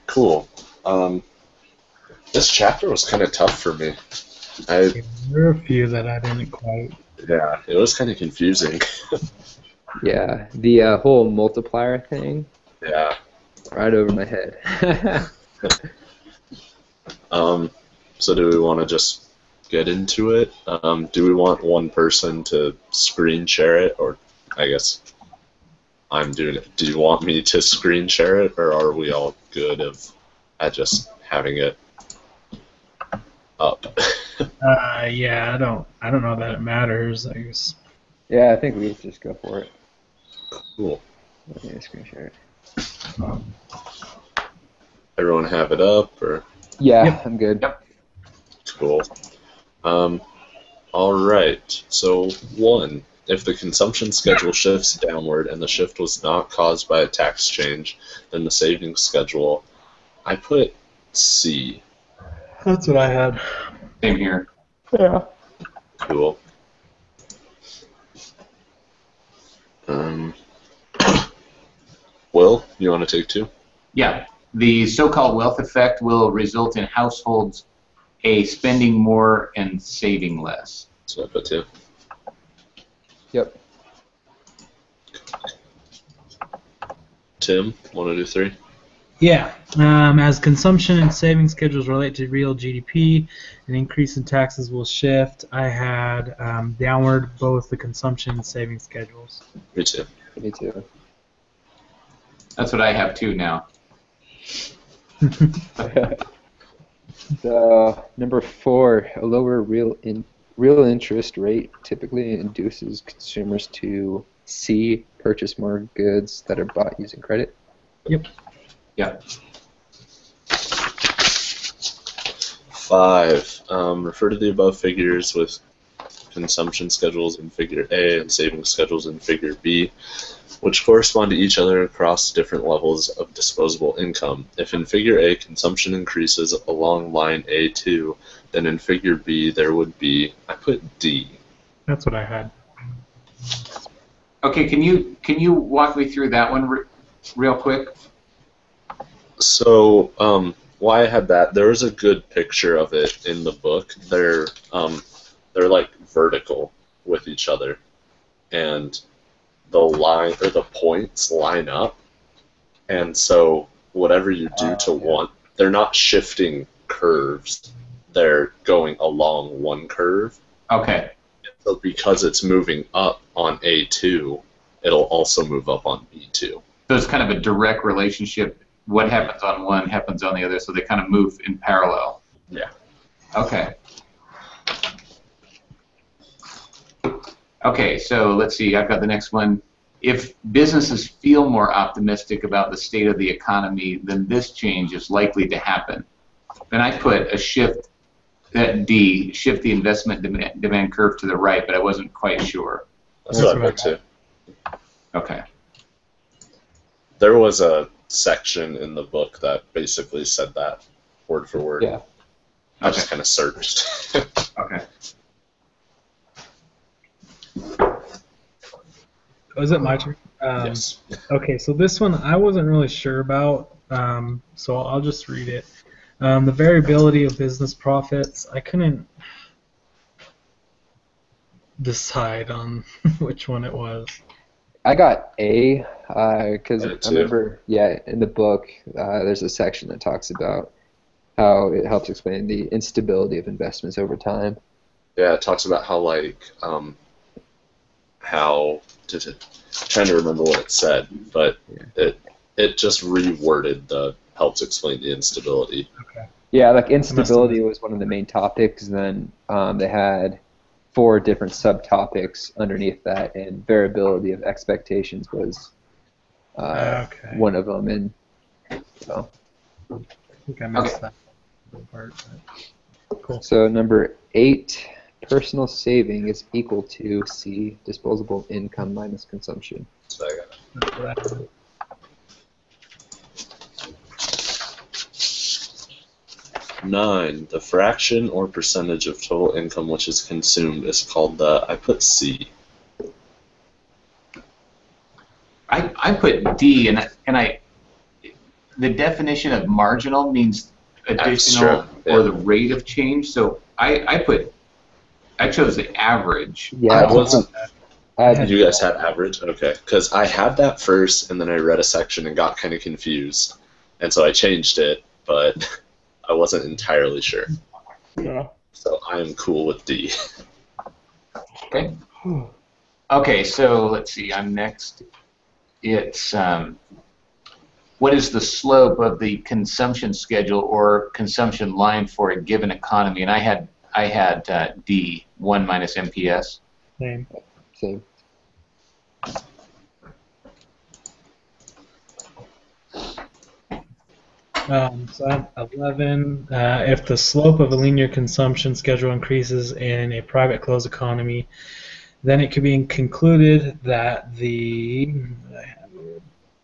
Cool. This chapter was kind of tough for me. I There were a few that I didn't quite. Yeah, it was kind of confusing. Yeah, the whole multiplier thing, Yeah. right over my head. Um, so do we want to just get into it? Do we want one person to screen share it, or I guess I'm doing it. Do you want me to screen share it, or are we all good at just having it up? Yeah, I don't know that it matters. I guess. Yeah, I think we just go for it. Cool. Let me screen share it. Everyone have it up, or Yeah, Yep. I'm good. Yep. cool. All right. So 1. If the consumption schedule shifts downward and the shift was not caused by a tax change, then the savings schedule, I put C. That's what I had. Same here. Yeah. Cool. Um, Will, you want to take 2? Yeah. The so-called wealth effect will result in households spending more and saving less. So I put 2. Yep. Tim, want to do 3? Yeah. As consumption and saving schedules relate to real GDP, an increase in taxes will shift. I had downward both the consumption and saving schedules. Me too. Me too. That's what I have too now. The number 4, a lower real interest rate typically induces consumers to C, purchase more goods that are bought using credit. Yep. Yeah. 5. Refer to the above figures with consumption schedules in Figure A and savings schedules in Figure B, which correspond to each other across different levels of disposable income. If in Figure A consumption increases along line A2, then in Figure B there would be, I put D. That's what I had. Okay. Can you walk me through that one real quick? So, why I had that, there was a good picture of it in the book. They're like vertical with each other, and the line or the points line up, and so whatever you do to one, they're not shifting curves, they're going along one curve. Okay. So because it's moving up on A2, it'll also move up on B2. So it's kind of a direct relationship. What happens on one happens on the other, so they kind of move in parallel. Yeah. Okay. Okay, so let's see. I've got the next one. If businesses feel more optimistic about the state of the economy, then this change is likely to happen. And I put a shift, that D, shift the investment demand curve to the right, but I wasn't quite sure. That's what I put too. Okay. There was a section in the book that basically said that word for word. Yeah. I just kind of searched. Okay. Was it my turn? Yes. Okay, so this one I wasn't really sure about, so I'll just read it. The variability of business profits, I couldn't decide on which one it was. I got A because I I did too. remember, in the book, there's a section that talks about how it helps explain the instability of investments over time. Yeah, it talks about how trying to remember what it said, but it just reworded helps explain the instability. Okay. Yeah, like instability was one of the main topics. Then they had 4 different subtopics underneath that, and variability of expectations was one of them. And so, I think I missed that part. But cool. so number 8, personal saving is equal to C, disposable income minus consumption. So I got it. That's what I had. 9, the fraction or percentage of total income which is consumed is called I put C. I put D, and the definition of marginal means additional Extra, yeah. or the rate of change. So I chose the average. Yeah, I wasn't. I You guys had average? Okay. Because I had that first, and then I read a section and got kind of confused. And so I changed it, but I wasn't entirely sure. Yeah. So I am cool with D. Okay. Okay, so let's see. I'm next. It's what is the slope of the consumption schedule or consumption line for a given economy? And I had D, 1 minus MPS. Same. same. So I have 11. If the slope of a linear consumption schedule increases in a private closed economy, then it could be concluded that the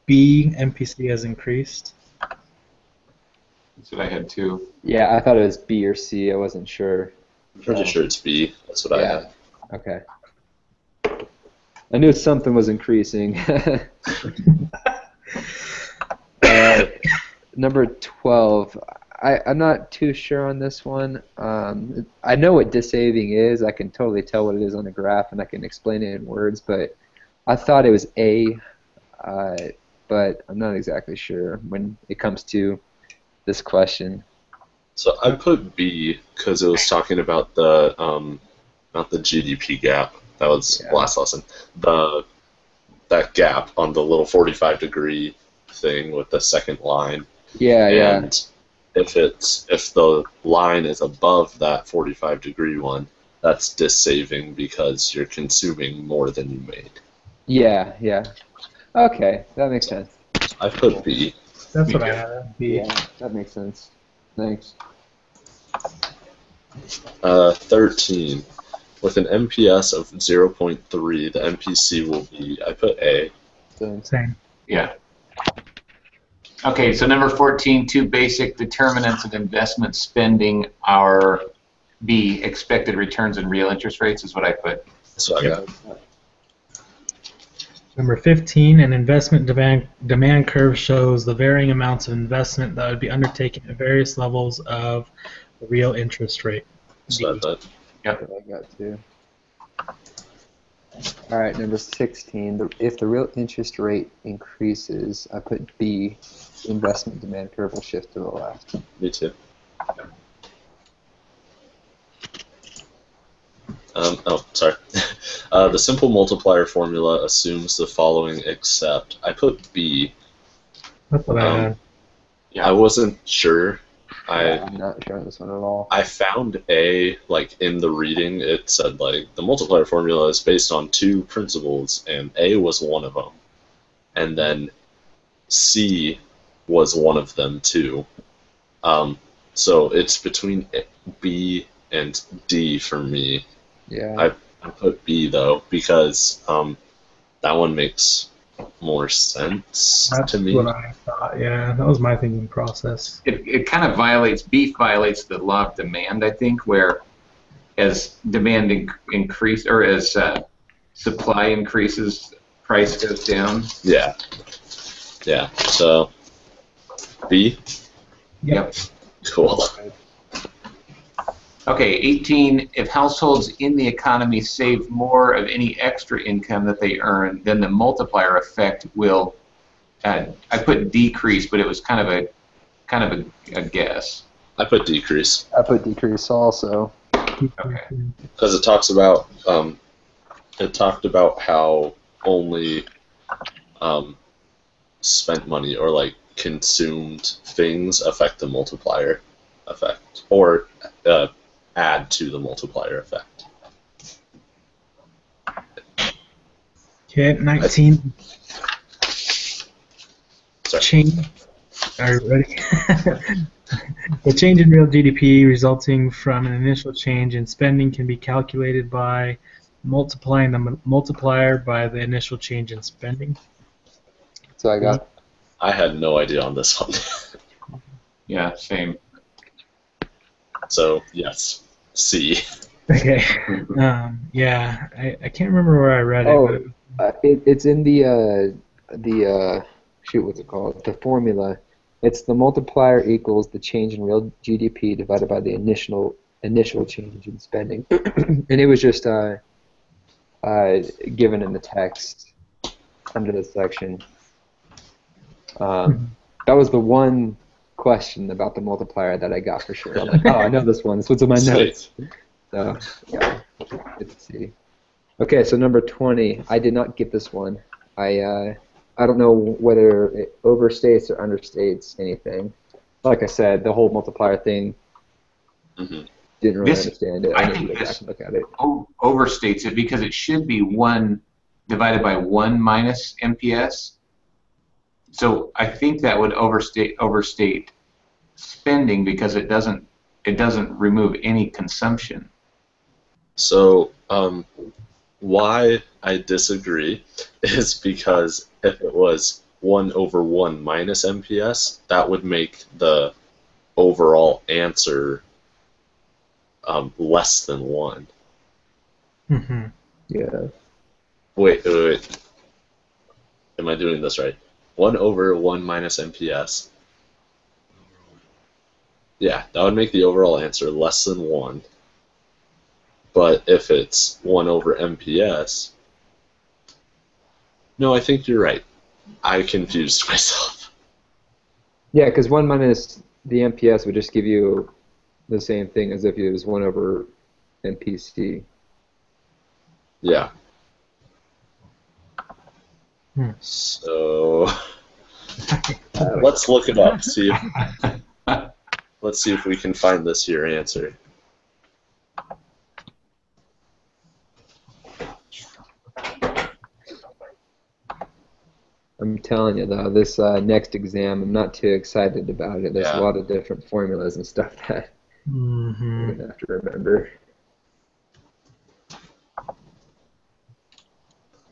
B MPC has increased. That's what I had too. Yeah, I thought it was B or C. I wasn't sure. I'm pretty sure it's B. That's what I Yeah. had. Okay. I knew something was increasing. Number 12. I'm not too sure on this one. I know what dissaving is. I can totally tell what it is on a graph, and I can explain it in words, but I thought it was A, but I'm not exactly sure when it comes to this question. So I put B because it was talking about the not the GDP gap. That was last lesson. That gap on the little 45-degree thing with the second line. Yeah, and if the line is above that 45-degree one, that's dissaving because you're consuming more than you made. Yeah. Okay, that makes sense. I put B. That's what I had. B. Yeah, that makes sense. Thanks. 13. With an MPS of 0.3, the MPC will be, I put A. Same. Yeah. Okay, so number 14, two basic determinants of investment spending are B, expected returns and real interest rates is what I put. So I got Number 15, an investment demand curve shows the varying amounts of investment that would be undertaken at various levels of the real interest rate. so I put. Yep. I got two. All right, number 16. If the real interest rate increases, I put B. Investment demand curve will shift to the left. Me too. Oh, sorry. The simple multiplier formula assumes the following except. I put B. That's what I had. Yeah. I wasn't sure. I'm not sure on this one at all. I found A, like, in the reading, it said, like, the multiplier formula is based on two principles, and A was one of them. And then C was one of them, too. So it's between B and D for me. Yeah. I put B, though, because that one makes more sense That's to me. what I thought. Yeah, that was my thinking process. It kind of violates the law of demand, I think, where as demand increase or as supply increases, price goes down. Yeah. Yeah. So B. Yep. Cool. Okay, 18, if households in the economy save more of any extra income that they earn, then the multiplier effect will, I put decrease, but it was kind of a guess. I put decrease. I put decrease also. Okay. Because it talks about it talked about how only spent money or like consumed things affect the multiplier effect, or add to the multiplier effect. Okay, 19. Sorry. Change. Are you ready? The change in real GDP resulting from an initial change in spending can be calculated by multiplying the multiplier by the initial change in spending. So I got. I had no idea on this one. Yeah, same. So yes, C. Okay. Yeah, I can't remember where I read it. Oh, it's in the shoot, what's it called? The formula. It's the multiplier equals the change in real GDP divided by the initial change in spending. And it was just given in the text under this section. That was the one question about the multiplier that I got for sure. I'm like, oh, I know this one. This one's in my notes. So, yeah, good to see. Okay, so number 20. I did not get this one. I don't know whether it overstates or understates anything. Like I said, the whole multiplier thing, didn't really understand it. I need to go back and look at it. Overstates it because it should be 1 divided by 1 minus MPS. So I think that would overstate spending because it doesn't remove any consumption. So why I disagree is because if it was 1 over 1 minus MPS, that would make the overall answer less than 1. Yeah. Wait. Am I doing this right? 1 over 1 minus MPS. Yeah, that would make the overall answer less than 1. But if it's 1 over MPS... No, I think you're right. I confused myself. Yeah, because 1 minus the MPS would just give you the same thing as if it was 1 over MPC. Yeah. So let's look it up. Let's see if we can find this here answer. I'm telling you though, this next exam, I'm not too excited about it. There's Yeah. a lot of different formulas and stuff that you're gonna have to remember.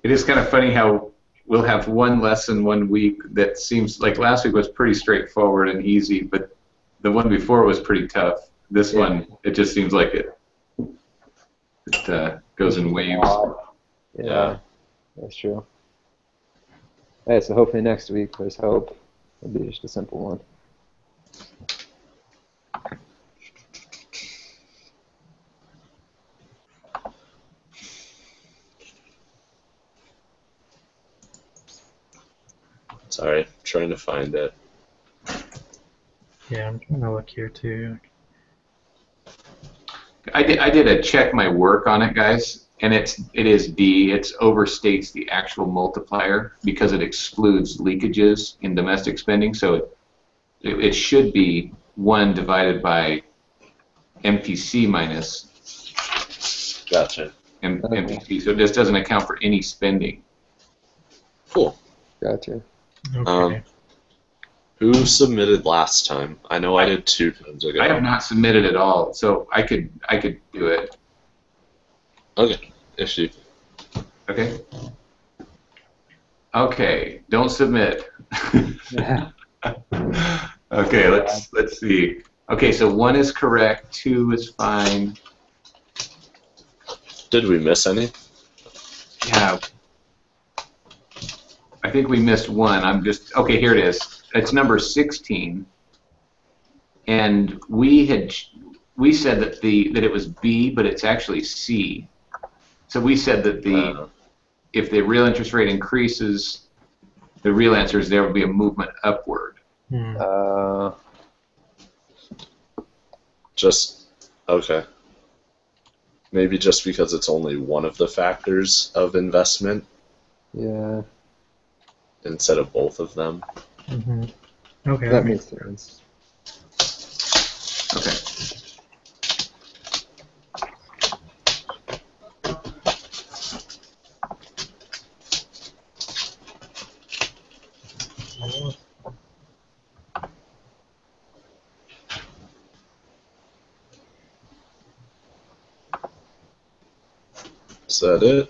It is kind of funny how we'll have one lesson 1 week that seems like last week was pretty straightforward and easy, but the one before was pretty tough. This one, it just seems like it goes in waves. Yeah, that's true. Hey, so hopefully next week there's hope. It'll be just a simple one. Sorry, trying to find it. Yeah, I'm trying to look here too. I did a check my work on it, guys, and it is D. It overstates the actual multiplier because it excludes leakages in domestic spending. So it should be 1 divided by MPC minus Gotcha. MPC. So it just doesn't account for any spending. Cool. Gotcha. Okay. Who submitted last time? I know I did 2 times ago. I have not submitted at all, so I could do it. Okay, issue. Okay. Okay, don't submit. Okay, let's see. Okay, so 1 is correct, 2 is fine. Did we miss any? Yeah. I think we missed 1. Okay, here it is. It's number 16. And we said that it was B, but it's actually C. So we said that if the real interest rate increases, the real answer is there will be a movement upward. Okay. Maybe just because it's only one of the factors of investment. Yeah. Instead of both of them. Okay. That makes sense. Okay. Is that it?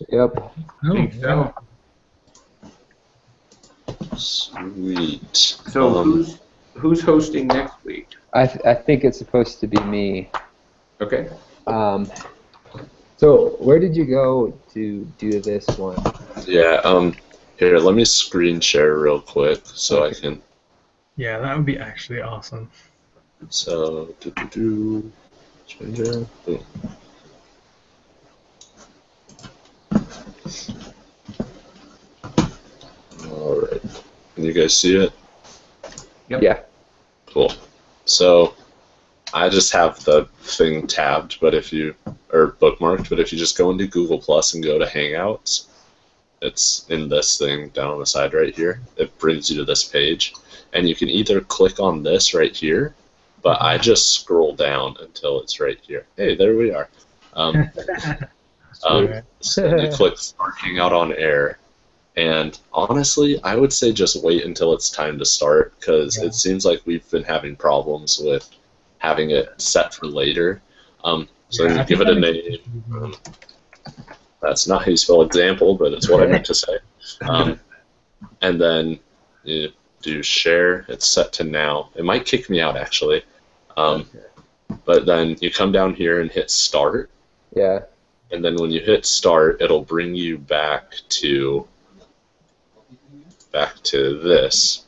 Yep. I think so. Sweet. So who's hosting next week? I think it's supposed to be me. Okay. So where did you go to do this one? Yeah, here, let me screen share real quick so I can Yeah, that would be actually awesome. So, change it. Boom. All right. Can you guys see it? Yep. Yeah. Cool. So, I just have the thing tabbed, but if you or bookmarked, but if you just go into Google Plus and go to Hangouts, it's in this thing down on the side right here. It brings you to this page, and you can either click on this right here, but I just scroll down until it's right here. Hey, there we are. So then you click Start Hangout on Air, and honestly, I would say just wait until it's time to start, because it seems like we've been having problems with having it set for later. So then you give it a name. That's not how you spell example, but it's what I meant to say. And then you do share. It's set to now. It might kick me out, actually. But then you come down here and hit start. Yeah. And then when you hit start, it'll bring you back to this,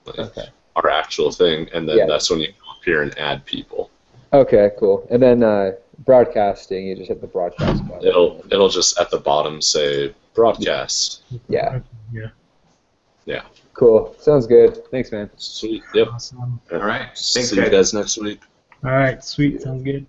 like our actual thing, and then that's when you come up here and add people. Okay, cool. And then broadcasting, you just hit the broadcast button. It'll just at the bottom say broadcast. Yeah. Yeah. Cool. Sounds good. Thanks, man. Sweet. Yep. Awesome. All right. Thanks, See you guys next week. All right, sweet. Sounds good.